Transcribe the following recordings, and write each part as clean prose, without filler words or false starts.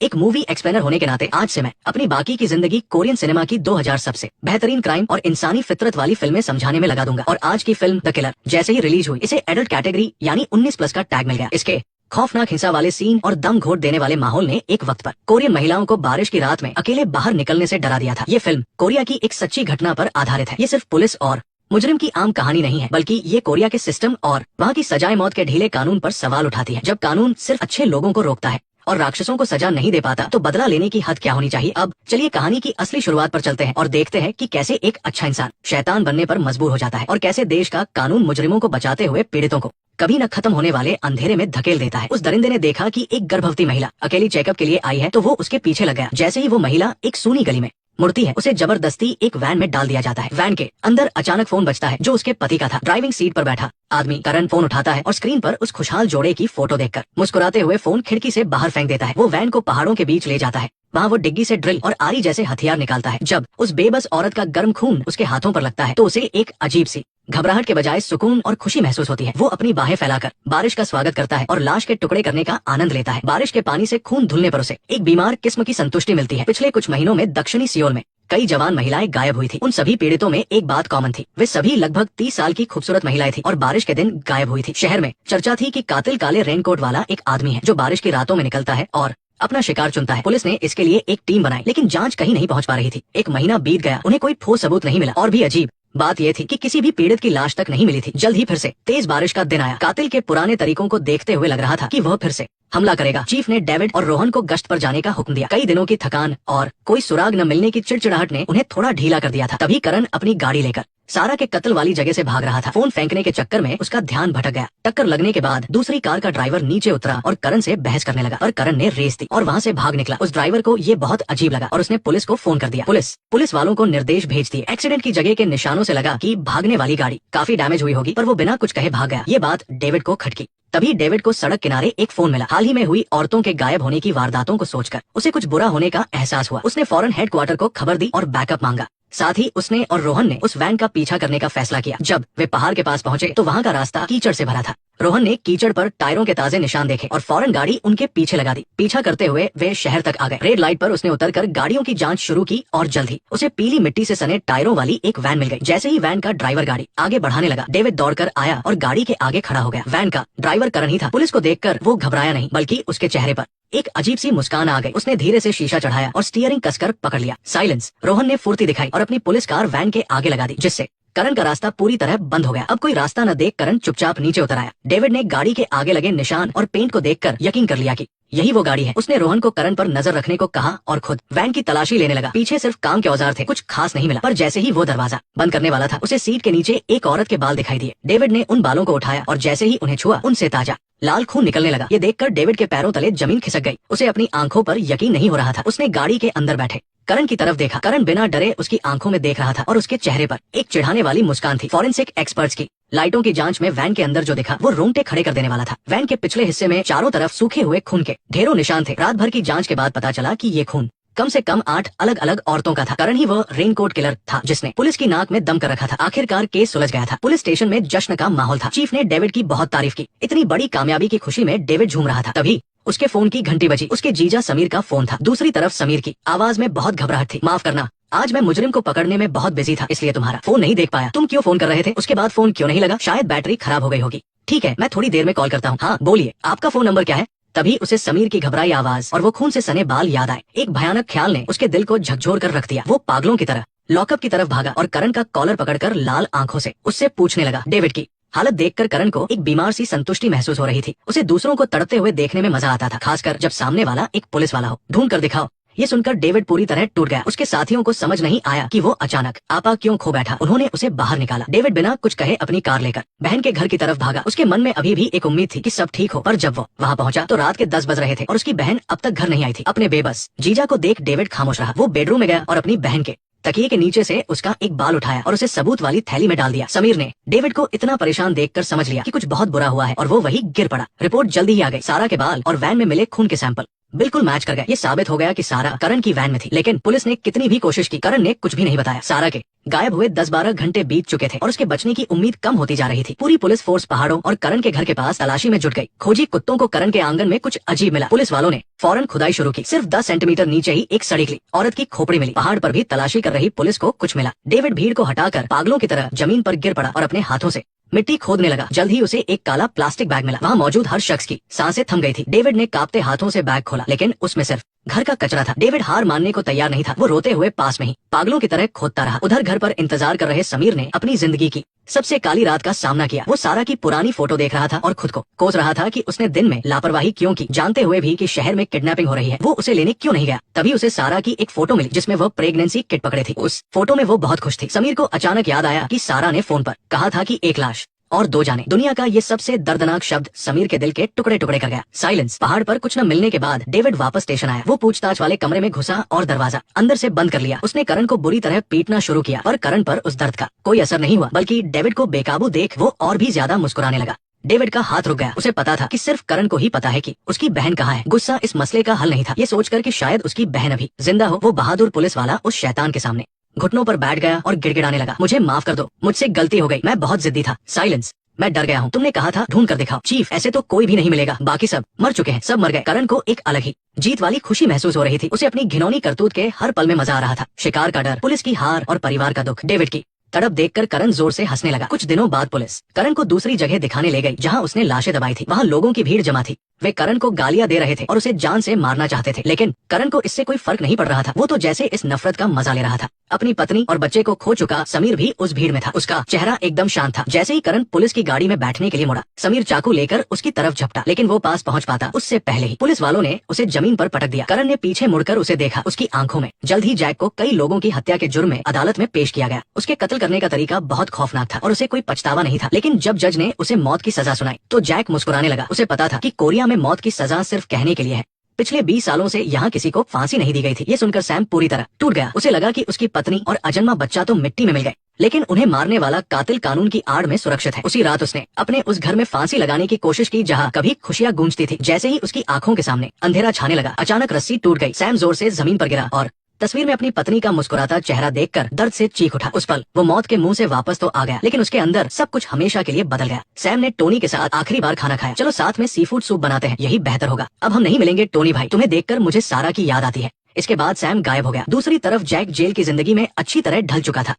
एक movie explainer होने के नाते आज से मैं अपनी बाकी की जिंदगी कोरियन सिनेमा की 2000 सबसे बेहतरीन क्राइम और इंसानी फितरत वाली फिल्में समझाने में लगा दूंगा। और आज की फिल्म द किलर जैसे ही रिलीज हुई, इसे एडल्ट कैटेगरी यानी 19+ का टैग मिल गया। इसके खौफनाक हिंसा वाले सीन और दम घोट देने वाले माहौल ने एक वक्त पर कोरियन महिलाओं को बारिश की रात में अकेले बाहर निकलने से डरा दिया था। ये फिल्म कोरिया की एक सच्ची घटना पर आधारित है। ये सिर्फ पुलिस और मुजरिम की आम कहानी नहीं है, बल्कि ये कोरिया के सिस्टम और वहाँ की सजाए मौत के ढीले कानून पर सवाल उठाती है। जब कानून सिर्फ अच्छे लोगों को रोकता है और राक्षसों को सजा नहीं दे पाता, तो बदला लेने की हद क्या होनी चाहिए। अब चलिए कहानी की असली शुरुआत पर चलते हैं और देखते हैं कि कैसे एक अच्छा इंसान शैतान बनने पर मजबूर हो जाता है और कैसे देश का कानून मुजरिमों को बचाते हुए पीड़ितों को कभी न खत्म होने वाले अंधेरे में धकेल देता है। उस दरिंदे ने देखा कि एक गर्भवती महिला अकेली चेकअप के लिए आई है, तो वो उसके पीछे लग गया। जैसे ही वो महिला एक सूनी गली में मुड़ती है, उसे जबरदस्ती एक वैन में डाल दिया जाता है। वैन के अंदर अचानक फोन बजता है, जो उसके पति का था। ड्राइविंग सीट पर बैठा आदमी करण फोन उठाता है और स्क्रीन पर उस खुशहाल जोड़े की फोटो देखकर मुस्कुराते हुए फोन खिड़की से बाहर फेंक देता है। वो वैन को पहाड़ों के बीच ले जाता है। वहाँ वो डिग्गी से ड्रिल और आरी जैसे हथियार निकालता है। जब उस बेबस औरत का गर्म खून उसके हाथों पर लगता है, तो उसे एक अजीब सी घबराहट के बजाय सुकून और खुशी महसूस होती है। वो अपनी बाहें फैलाकर बारिश का स्वागत करता है और लाश के टुकड़े करने का आनंद लेता है। बारिश के पानी से खून धुलने पर उसे एक बीमार किस्म की संतुष्टि मिलती है। पिछले कुछ महीनों में दक्षिणी सियोल में कई जवान महिलाएं गायब हुई थी। उन सभी पीड़ितों में एक बात कॉमन थी, वे सभी लगभग 30 साल की खूबसूरत महिलाएं थी और बारिश के दिन गायब हुई थी। शहर में चर्चा थी कि कातिल काले रेनकोट वाला एक आदमी है, जो बारिश की रातों में निकलता है और अपना शिकार चुनता है। पुलिस ने इसके लिए एक टीम बनाई, लेकिन जांच कहीं नहीं पहुंच पा रही थी। एक महीना बीत गया, उन्हें कोई ठोस सबूत नहीं मिला। और भी अजीब बात यह थी कि किसी भी पीड़ित की लाश तक नहीं मिली थी। जल्द ही फिर से तेज बारिश का दिन आया। कातिल के पुराने तरीकों को देखते हुए लग रहा था कि वह फिर से हमला करेगा। चीफ ने डेविड और रोहन को गश्त पर जाने का हुक्म दिया। कई दिनों की थकान और कोई सुराग न मिलने की चिड़चिड़ाहट ने उन्हें थोड़ा ढीला कर दिया था। तभी करण अपनी गाड़ी लेकर सारा के कत्ल वाली जगह से भाग रहा था। फोन फेंकने के चक्कर में उसका ध्यान भटक गया। टक्कर लगने के बाद दूसरी कार का ड्राइवर नीचे उतरा और करण से बहस करने लगा, पर करण ने रेस दी और वहाँ से भाग निकला। उस ड्राइवर को ये बहुत अजीब लगा और उसने पुलिस को फोन कर दिया। पुलिस वालों को निर्देश भेज दिए। एक्सीडेंट की जगह के निशानों से लगा कि भागने वाली गाड़ी काफी डैमेज हुई होगी, पर वो बिना कुछ कहे भाग गया। ये बात डेविड को खटकी। तभी डेविड को सड़क किनारे एक फोन मिला। हाल ही में हुई औरतों के गायब होने की वारदातों को सोचकर उसे कुछ बुरा होने का एहसास हुआ। उसने फौरन हेडक्वार्टर को खबर दी और बैकअप मांगा। साथ ही उसने और रोहन ने उस वैन का पीछा करने का फैसला किया। जब वे पहाड़ के पास पहुंचे, तो वहाँ का रास्ता कीचड़ से भरा था। रोहन ने कीचड़ पर टायरों के ताजे निशान देखे और फौरन गाड़ी उनके पीछे लगा दी। पीछा करते हुए वे शहर तक आ गए। रेड लाइट पर उसने उतरकर गाड़ियों की जांच शुरू की और जल्द ही उसे पीली मिट्टी से सने टायरों वाली एक वैन मिल गई। जैसे ही वैन का ड्राइवर गाड़ी आगे बढ़ाने लगा, डेविड दौड़कर आया और गाड़ी के आगे खड़ा हो गया। वैन का ड्राइवर करण ही था। पुलिस को देखकर वो घबराया नहीं, बल्कि उसके चेहरे पर एक अजीब सी मुस्कान आ गई। उसने धीरे से शीशा चढ़ाया और स्टीयरिंग कसकर पकड़ लिया। साइलेंस। रोहन ने फुर्ती दिखाई और अपनी पुलिस कार वैन के आगे लगा दी, जिससे करण का रास्ता पूरी तरह बंद हो गया। अब कोई रास्ता न देख करण चुपचाप नीचे उतर आया। डेविड ने गाड़ी के आगे लगे निशान और पेंट को देखकर यकीन कर लिया कि यही वो गाड़ी है। उसने रोहन को करण पर नजर रखने को कहा और खुद वैन की तलाशी लेने लगा। पीछे सिर्फ काम के औजार थे, कुछ खास नहीं मिला। पर जैसे ही वो दरवाजा बंद करने वाला था, उसे सीट के नीचे एक औरत के बाल दिखाई दिए। डेविड ने उन बालों को उठाया और जैसे ही उन्हें छुआ, उनसे ताजा लाल खून निकलने लगा। ये देखकर डेविड के पैरों तले जमीन खिसक गई। उसे अपनी आंखों पर यकीन नहीं हो रहा था। उसने गाड़ी के अंदर बैठे करण की तरफ देखा। करण बिना डरे उसकी आंखों में देख रहा था और उसके चेहरे पर एक चिढ़ाने वाली मुस्कान थी। फॉरेंसिक एक्सपर्ट्स की लाइटों की जांच में वैन के अंदर जो दिखा, वो रोंगटे खड़े कर देने वाला था। वैन के पिछले हिस्से में चारों तरफ सूखे हुए खून के ढेरों निशान थे। रात भर की जांच के बाद पता चला कि ये खून कम से कम 8 अलग अलग औरतों का था। करण ही वह रेनकोट किलर था जिसने पुलिस की नाक में दम कर रखा था। आखिरकार केस सुलझ गया था। पुलिस स्टेशन में जश्न का माहौल था। चीफ ने डेविड की बहुत तारीफ की। इतनी बड़ी कामयाबी की खुशी में डेविड झूम रहा था। तभी उसके फोन की घंटी बजी। उसके जीजा समीर का फोन था। दूसरी तरफ समीर की आवाज में बहुत घबराहट थी। माफ करना, आज मैं मुजरिम को पकड़ने में बहुत बिजी था, इसलिए तुम्हारा फोन नहीं देख पाया। तुम क्यों फोन कर रहे थे? उसके बाद फोन क्यों नहीं लगा? शायद बैटरी खराब हो गई होगी। ठीक है, मैं थोड़ी देर में कॉल करता हूँ। हाँ बोलिए, आपका फोन नंबर क्या है? तभी उसे समीर की घबराई आवाज और वो खून से सने बाल याद आए। एक भयानक ख्याल ने उसके दिल को झकझोर कर रख दिया। वो पागलों की तरह लॉकअप की तरफ भागा और करण का कॉलर पकड़कर लाल आंखों से उससे पूछने लगा। डेविड की हालत देखकर करण को एक बीमार सी संतुष्टि महसूस हो रही थी। उसे दूसरों को तड़पते हुए देखने में मजा आता था, खासकर जब सामने वाला एक पुलिस वाला हो। ढूंढ कर दिखाओ। ये सुनकर डेविड पूरी तरह टूट गया। उसके साथियों को समझ नहीं आया कि वो अचानक आपा क्यों खो बैठा। उन्होंने उसे बाहर निकाला। डेविड बिना कुछ कहे अपनी कार लेकर बहन के घर की तरफ भागा। उसके मन में अभी भी एक उम्मीद थी कि सब ठीक हो, पर जब वो वहाँ पहुंचा तो रात के 10 बज रहे थे और उसकी बहन अब तक घर नहीं आई थी। अपने बेबस जीजा को देख डेविड खामोश रहा। वो बेडरूम में गया और अपनी बहन के तकिए के नीचे से उसका एक बाल उठाया और उसे सबूत वाली थैली में डाल दिया। समीर ने डेविड को इतना परेशान देखकर समझ लिया कि कुछ बहुत बुरा हुआ है और वो वही गिर पड़ा। रिपोर्ट जल्दी ही आ गई। सारा के बाल और वैन में मिले खून के सैंपल बिल्कुल मैच कर गए। ये साबित हो गया कि सारा करण की वैन में थी, लेकिन पुलिस ने कितनी भी कोशिश की, करण ने कुछ भी नहीं बताया। सारा के गायब हुए 10-12 घंटे बीत चुके थे और उसके बचने की उम्मीद कम होती जा रही थी। पूरी पुलिस फोर्स पहाड़ों और करण के घर के पास तलाशी में जुट गई। खोजी कुत्तों को करण के आंगन में कुछ अजीब मिला। पुलिस वालों ने फौरन खुदाई शुरू की। सिर्फ 10 सेंटीमीटर नीचे ही एक सड़ी गई औरत की खोपड़ी मिली। पहाड़ पर भी तलाशी कर रही पुलिस को कुछ मिला। डेविड भीड़ को हटाकर पागलों की तरह जमीन पर गिर पड़ा और अपने हाथों से मिट्टी खोदने लगा। जल्द ही उसे एक काला प्लास्टिक बैग मिला। वहाँ मौजूद हर शख्स की सांसें थम गई थी। डेविड ने कांपते हाथों से बैग खोला, लेकिन उसमें सिर्फ घर का कचरा था। डेविड हार मानने को तैयार नहीं था। वो रोते हुए पास में ही पागलों की तरह खोदता रहा। उधर घर पर इंतजार कर रहे समीर ने अपनी जिंदगी की सबसे काली रात का सामना किया। वो सारा की पुरानी फोटो देख रहा था और खुद को कोस रहा था कि उसने दिन में लापरवाही क्यों की, जानते हुए भी कि शहर में किडनैपिंग हो रही है। वो उसे लेने क्यों नहीं गया। तभी उसे सारा की एक फोटो मिली जिसमें वो प्रेगनेंसी किट पकड़े थी। उस फोटो में वो बहुत खुश थी। समीर को अचानक याद आया कि सारा ने फोन पर कहा था कि एक लाश और 2 जाने। दुनिया का ये सबसे दर्दनाक शब्द समीर के दिल के टुकड़े टुकड़े कर गया। साइलेंस। पहाड़ पर कुछ न मिलने के बाद डेविड वापस स्टेशन आया। वो पूछताछ वाले कमरे में घुसा और दरवाजा अंदर से बंद कर लिया। उसने करण को बुरी तरह पीटना शुरू किया, पर करण पर उस दर्द का कोई असर नहीं हुआ, बल्कि डेविड को बेकाबू देख वो और भी ज्यादा मुस्कुराने लगा। डेविड का हाथ रुक गया। उसे पता था कि सिर्फ करण को ही पता है कि उसकी बहन कहाँ है। गुस्सा इस मसले का हल नहीं था। ये सोचकर कि शायद उसकी बहन अभी जिंदा हो, वो बहादुर पुलिस वाला उस शैतान के सामने घुटनों पर बैठ गया और गिड़गिड़ाने लगा। मुझे माफ कर दो, मुझसे गलती हो गई, मैं बहुत जिद्दी था। साइलेंस। मैं डर गया हूँ। तुमने कहा था ढूंढ कर दिखाओ। चीफ, ऐसे तो कोई भी नहीं मिलेगा, बाकी सब मर चुके हैं। सब मर गए। करण को एक अलग ही जीत वाली खुशी महसूस हो रही थी। उसे अपनी घिनौनी करतूत के हर पल में मजा आ रहा था। शिकार का डर, पुलिस की हार और परिवार का दुख। डेविड की तड़प देखकर करण जोर से हंसने लगा। कुछ दिनों बाद पुलिस करण को दूसरी जगह दिखाने ले गई जहां उसने लाशें दबाई थी। वहां लोगों की भीड़ जमा थी। वे करण को गालियां दे रहे थे और उसे जान से मारना चाहते थे, लेकिन करण को इससे कोई फर्क नहीं पड़ रहा था। वो तो जैसे इस नफरत का मजा ले रहा था। अपनी पत्नी और बच्चे को खो चुका समीर भी उस भीड़ में था। उसका चेहरा एकदम शांत था। जैसे ही करण पुलिस की गाड़ी में बैठने के लिए मुड़ा, समीर चाकू लेकर उसकी तरफ झपटा, लेकिन वो पास पहुंच पाता उससे पहले ही पुलिस वालों ने उसे जमीन पर पटक दिया। करण ने पीछे मुड़कर उसे देखा। उसकी आंखों में जल्द ही जैक को कई लोगों की हत्या के जुर्म में अदालत में पेश किया गया। उसके कत्ल करने का तरीका बहुत खौफनाक था और उसे कोई पछतावा नहीं था। लेकिन जब जज ने उसे मौत की सजा सुनाई तो जैक मुस्कुराने लगा। उसे पता था कि कोरिया में मौत की सजा सिर्फ कहने के लिए है। पिछले 20 सालों से यहाँ किसी को फांसी नहीं दी गई थी। ये सुनकर सैम पूरी तरह टूट गया। उसे लगा कि उसकी पत्नी और अजन्मा बच्चा तो मिट्टी में मिल गए, लेकिन उन्हें मारने वाला कातिल कानून की आड़ में सुरक्षित है। उसी रात उसने अपने उस घर में फांसी लगाने की कोशिश की जहाँ कभी खुशियाँ गूंजती थी। जैसे ही उसकी आंखों के सामने अंधेरा छाने लगा, अचानक रस्सी टूट गई। सैम जोर से जमीन पर गिरा और तस्वीर में अपनी पत्नी का मुस्कुराता चेहरा देखकर दर्द से चीख उठा। उस पल वो मौत के मुंह से वापस तो आ गया, लेकिन उसके अंदर सब कुछ हमेशा के लिए बदल गया। सैम ने टोनी के साथ आखिरी बार खाना खाया। चलो साथ में सीफूड सूप बनाते हैं, यही बेहतर होगा। अब हम नहीं मिलेंगे टोनी भाई, तुम्हें देखकर मुझे सारा की याद आती है। इसके बाद सैम गायब हो गया। दूसरी तरफ जैक जेल की जिंदगी में अच्छी तरह ढल चुका था।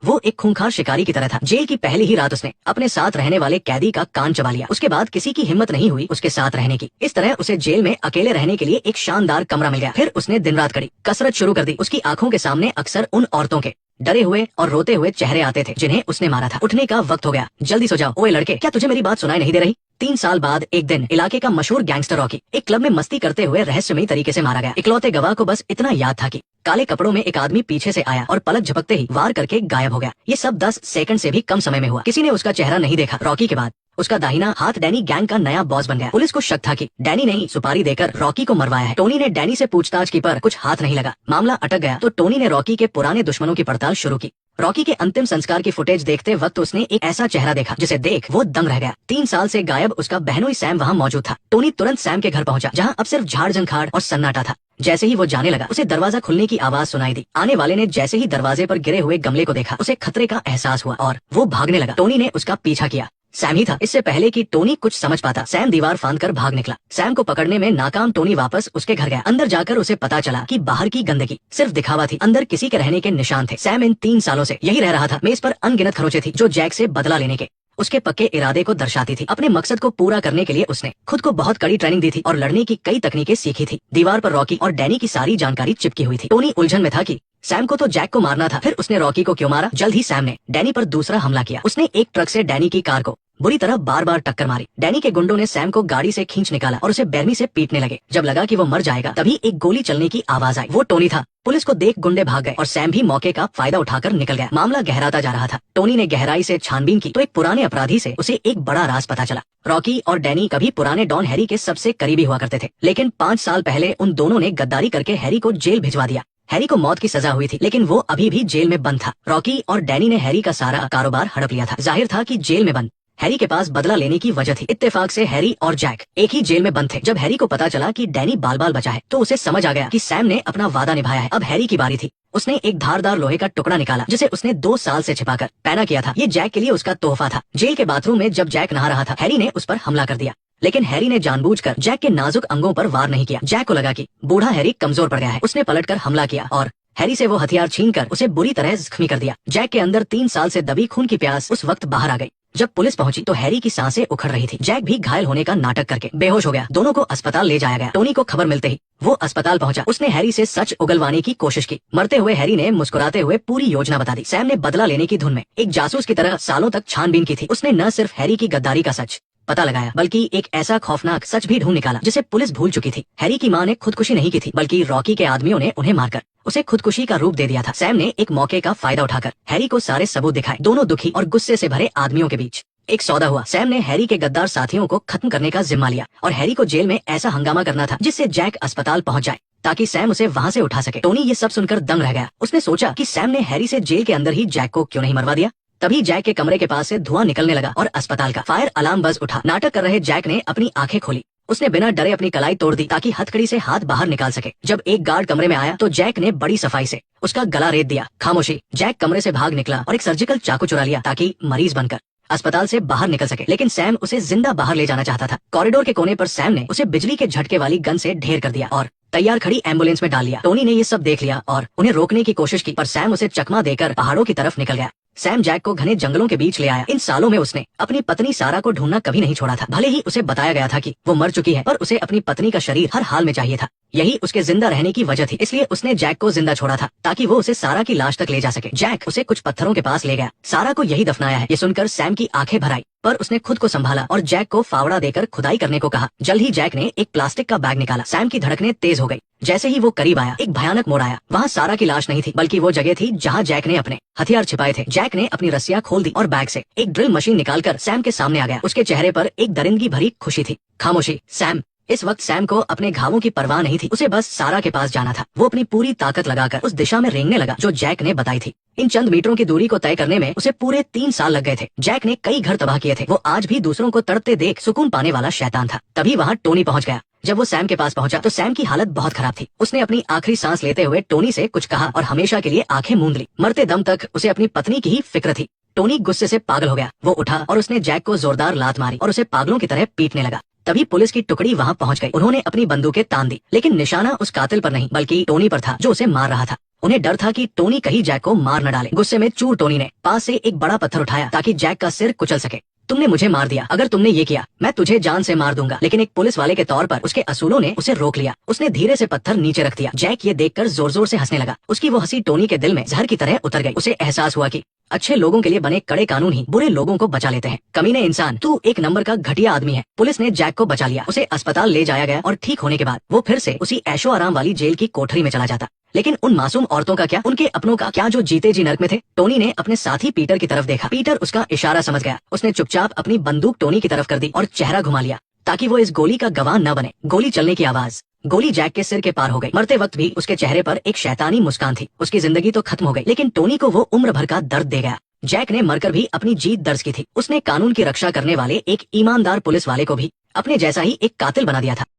वो एक खूंखार शिकारी की तरह था। जेल की पहली ही रात उसने अपने साथ रहने वाले कैदी का कान चबा लिया। उसके बाद किसी की हिम्मत नहीं हुई उसके साथ रहने की। इस तरह उसे जेल में अकेले रहने के लिए एक शानदार कमरा मिल गया। फिर उसने दिन रात कड़ी कसरत शुरू कर दी। उसकी आंखों के सामने अक्सर उन औरतों के डरे हुए और रोते हुए चेहरे आते थे जिन्हें उसने मारा था। उठने का वक्त हो गया, जल्दी सो जाओ। ओए लड़के, क्या तुझे मेरी बात सुनाई नहीं दे रही? 3 साल बाद एक दिन इलाके का मशहूर गैंगस्टर रॉकी एक क्लब में मस्ती करते हुए रहस्यमयी तरीके से मारा गया। इकलौते गवाह को बस इतना याद था कि काले कपड़ों में एक आदमी पीछे से आया और पलक झपकते ही वार करके गायब हो गया। ये सब 10 सेकंड से भी कम समय में हुआ। किसी ने उसका चेहरा नहीं देखा। रॉकी के बाद उसका दाहिना हाथ डैनी गैंग का नया बॉस बन गया। पुलिस को शक था कि डैनी ने ही सुपारी देकर रॉकी को मरवाया है। टोनी ने डैनी से पूछताछ की पर कुछ हाथ नहीं लगा। मामला अटक गया तो टोनी ने रॉकी के पुराने दुश्मनों की पड़ताल शुरू की। रॉकी के अंतिम संस्कार की फुटेज देखते वक्त उसने एक ऐसा चेहरा देखा जिसे देख वो दंग रह गया। 3 साल से गायब उसका बहनोई सैम वहाँ मौजूद था। टोनी तुरंत सैम के घर पहुंचा जहाँ अब सिर्फ झाड़ झंखाड़ और सन्नाटा था। जैसे ही वो जाने लगा उसे दरवाजा खुलने की आवाज सुनाई दी। आने वाले ने जैसे ही दरवाजे पर गिरे हुए गमले को देखा उसे खतरे का एहसास हुआ और वो भागने लगा। टोनी ने उसका पीछा किया। सैम ही था। इससे पहले कि टोनी कुछ समझ पाता सैम दीवार फांदकर भाग निकला। सैम को पकड़ने में नाकाम टोनी वापस उसके घर गया। अंदर जाकर उसे पता चला कि बाहर की गंदगी सिर्फ दिखावा थी, अंदर किसी के रहने के निशान थे। सैम इन 3 सालों से यही रह रहा था। मेज पर अनगिनत खरोंचे थी जो जैक से बदला लेने के उसके पक्के इरादे को दर्शाती थी। अपने मकसद को पूरा करने के लिए उसने खुद को बहुत कड़ी ट्रेनिंग दी थी और लड़ने की कई तकनीकें सीखी थी। दीवार पर रॉकी और डैनी की सारी जानकारी चिपकी हुई थी। टोनी उलझन में था कि सैम को तो जैक को मारना था, फिर उसने रॉकी को क्यों मारा। जल्द ही सैम ने डैनी पर दूसरा हमला किया। उसने एक ट्रक से डैनी की कार को बुरी तरह बार टक्कर मारी। डैनी के गुंडों ने सैम को गाड़ी से खींच निकाला और उसे बेरमी से पीटने लगे। जब लगा कि वो मर जाएगा तभी एक गोली चलने की आवाज आई। वो टोनी था। पुलिस को देख गुंडे भाग गए और सैम भी मौके का फायदा उठाकर निकल गया। मामला गहराता जा रहा था। टोनी ने गहराई से छानबीन की तो एक पुराने अपराधी से उसे एक बड़ा राज पता चला। रॉकी और डैनी कभी पुराने डॉन हैरी के सबसे करीबी हुआ करते थे, लेकिन 5 साल पहले उन दोनों ने गद्दारी करके हैरी को जेल भिजवा दिया। हैरी को मौत की सजा हुई थी, लेकिन वो अभी भी जेल में बंद था। रॉकी और डैनी ने हैरी का सारा कारोबार हड़प लिया था। जाहिर था कि जेल में बंद हैरी के पास बदला लेने की वजह थी। इत्तेफाक से हैरी और जैक एक ही जेल में बंद थे। जब हैरी को पता चला कि डैनी बाल बाल बचा है तो उसे समझ आ गया कि सैम ने अपना वादा निभाया है। अब हैरी की बारी थी। उसने एक धारदार लोहे का टुकड़ा निकाला जिसे उसने 2 साल से छिपाकर पैना किया था। ये जैक के लिए उसका तोहफा था। जेल के बाथरूम में जब जैक नहा रहा था, हैरी ने उस पर हमला कर दिया, लेकिन हैरी ने जानबूझकर जैक के नाजुक अंगों पर वार नहीं किया। जैक को लगा कि बूढ़ा हैरी कमजोर पड़ गया है। उसने पलटकर हमला किया और हैरी से वो हथियार छीनकर उसे बुरी तरह जख्मी कर दिया। जैक के अंदर 3 साल से दबी खून की प्यास उस वक्त बाहर आ गई जब पुलिस पहुंची तो हैरी की सांसें उखड़ रही थी। जैक भी घायल होने का नाटक करके बेहोश हो गया। दोनों को अस्पताल ले जाया गया। टोनी को खबर मिलते ही वो अस्पताल पहुंचा। उसने हैरी से सच उगलवाने की कोशिश की। मरते हुए हैरी ने मुस्कुराते हुए पूरी योजना बता दी। सैम ने बदला लेने की धुन में एक जासूस की तरह सालों तक छानबीन की थी। उसने न सिर्फ हैरी की गद्दारी का सच पता लगाया बल्कि एक ऐसा खौफनाक सच भी ढूंढ निकाला जिसे पुलिस भूल चुकी थी। हैरी की मां ने खुदकुशी नहीं की थी बल्कि रॉकी के आदमियों ने उन्हें मारकर उसे खुदकुशी का रूप दे दिया था। सैम ने एक मौके का फायदा उठाकर हैरी को सारे सबूत दिखाए। दोनों दुखी और गुस्से से भरे आदमियों के बीच एक सौदा हुआ। सैम ने हैरी के गद्दार साथियों को खत्म करने का जिम्मा लिया और हैरी को जेल में ऐसा हंगामा करना था जिससे जैक अस्पताल पहुंच जाए ताकि सैम उसे वहां से उठा सके। टोनी ये सब सुनकर दंग रह गया। उसने सोचा कि सैम ने हैरी से जेल के अंदर ही जैक को क्यों नहीं मरवा दिया। तभी जैक के कमरे के पास से धुआं निकलने लगा और अस्पताल का फायर अलार्म बज उठा। नाटक कर रहे जैक ने अपनी आंखें खोली। उसने बिना डरे अपनी कलाई तोड़ दी ताकि हथकड़ी से हाथ बाहर निकाल सके। जब एक गार्ड कमरे में आया तो जैक ने बड़ी सफाई से उसका गला रेत दिया। खामोशी। जैक कमरे से भाग निकला और एक सर्जिकल चाकू चुरा लिया ताकि मरीज बनकर अस्पताल से बाहर निकल सके। लेकिन सैम उसे जिंदा बाहर ले जाना चाहता था। कॉरिडोर के कोने पर सैम ने उसे बिजली के झटके वाली गन से ढेर कर दिया और तैयार खड़ी एम्बुलेंस में डाल लिया। टोनी ने ये सब देख लिया और उन्हें रोकने की कोशिश की पर सैम उसे चकमा देकर पहाड़ों की तरफ निकल गया। सैम जैक को घने जंगलों के बीच ले आया। इन सालों में उसने अपनी पत्नी सारा को ढूंढना कभी नहीं छोड़ा था। भले ही उसे बताया गया था कि वो मर चुकी है पर उसे अपनी पत्नी का शरीर हर हाल में चाहिए था। यही उसके जिंदा रहने की वजह थी। इसलिए उसने जैक को जिंदा छोड़ा था ताकि वो उसे सारा की लाश तक ले जा सके। जैक उसे कुछ पत्थरों के पास ले गया। सारा को यही दफनाया है। ये सुनकर सैम की आंखें भर आई पर उसने खुद को संभाला और जैक को फावड़ा देकर खुदाई करने को कहा। जल्द ही जैक ने एक प्लास्टिक का बैग निकाला। सैम की धड़कनें तेज हो गई। जैसे ही वो करीब आया एक भयानक मोड़ आया। वहाँ सारा की लाश नहीं थी बल्कि वो जगह थी जहाँ जैक ने अपने हथियार छिपाए थे। जैक ने अपनी रस्सियां खोल दी और बैग से एक ड्रिल मशीन निकालकर सैम के सामने आ गया। उसके चेहरे पर एक दरिंदगी भरी खुशी थी। खामोशी। सैम। इस वक्त सैम को अपने घावों की परवाह नहीं थी। उसे बस सारा के पास जाना था। वो अपनी पूरी ताकत लगाकर उस दिशा में रेंगने लगा जो जैक ने बताई थी। इन चंद मीटरों की दूरी को तय करने में उसे पूरे 3 साल लग गए थे। जैक ने कई घर तबाह किए थे। वो आज भी दूसरों को तड़पते देख सुकून पाने वाला शैतान था। तभी वहाँ टोनी पहुँच गया। जब वो सैम के पास पहुंचा तो सैम की हालत बहुत खराब थी। उसने अपनी आखिरी सांस लेते हुए टोनी से कुछ कहा और हमेशा के लिए आंखें मूंद ली। मरते दम तक उसे अपनी पत्नी की ही फिक्र थी। टोनी गुस्से से पागल हो गया। वो उठा और उसने जैक को जोरदार लात मारी और उसे पागलों की तरह पीटने लगा। तभी पुलिस की टुकड़ी वहाँ पहुंच गई। उन्होंने अपनी बंदूकें तान दी लेकिन निशाना उस कातिल पर नहीं बल्कि टोनी पर था जो उसे मार रहा था। उन्हें डर था कि टोनी कहीं जैक को मार न डाले। गुस्से में चूर टोनी ने पास से एक बड़ा पत्थर उठाया ताकि जैक का सिर कुचल सके। तुमने मुझे मार दिया। अगर तुमने ये किया मैं तुझे जान से मार दूंगा। लेकिन एक पुलिस वाले के तौर पर उसके असूलों ने उसे रोक लिया। उसने धीरे से पत्थर नीचे रख दिया। जैक ये देखकर जोर जोर से हंसने लगा। उसकी वो हंसी टोनी के दिल में जहर की तरह उतर गई। उसे एहसास हुआ कि अच्छे लोगों के लिए बने कड़े कानून ही बुरे लोगों को बचा लेते हैं। कमीने इंसान, तू एक नंबर का घटिया आदमी है। पुलिस ने जैक को बचा लिया। उसे अस्पताल ले जाया गया और ठीक होने के बाद वो फिर से उसी ऐशो आराम वाली जेल की कोठरी में चला जाता। लेकिन उन मासूम औरतों का क्या, उनके अपनों का क्या जो जीते जी नर्क में थे। टोनी ने अपने साथी पीटर की तरफ देखा। पीटर उसका इशारा समझ गया। उसने चुपचाप अपनी बंदूक टोनी की तरफ कर दी और चेहरा घुमा लिया ताकि वो इस गोली का गवाह न बने। गोली चलने की आवाज। गोली जैक के सिर के पार हो गई। मरते वक्त भी उसके चेहरे पर एक शैतानी मुस्कान थी। उसकी जिंदगी तो खत्म हो गई लेकिन टोनी को वो उम्र भर का दर्द दे गया। जैक ने मरकर भी अपनी जीत दर्ज की थी। उसने कानून की रक्षा करने वाले एक ईमानदार पुलिस वाले को भी अपने जैसा ही एक कातिल बना दिया था।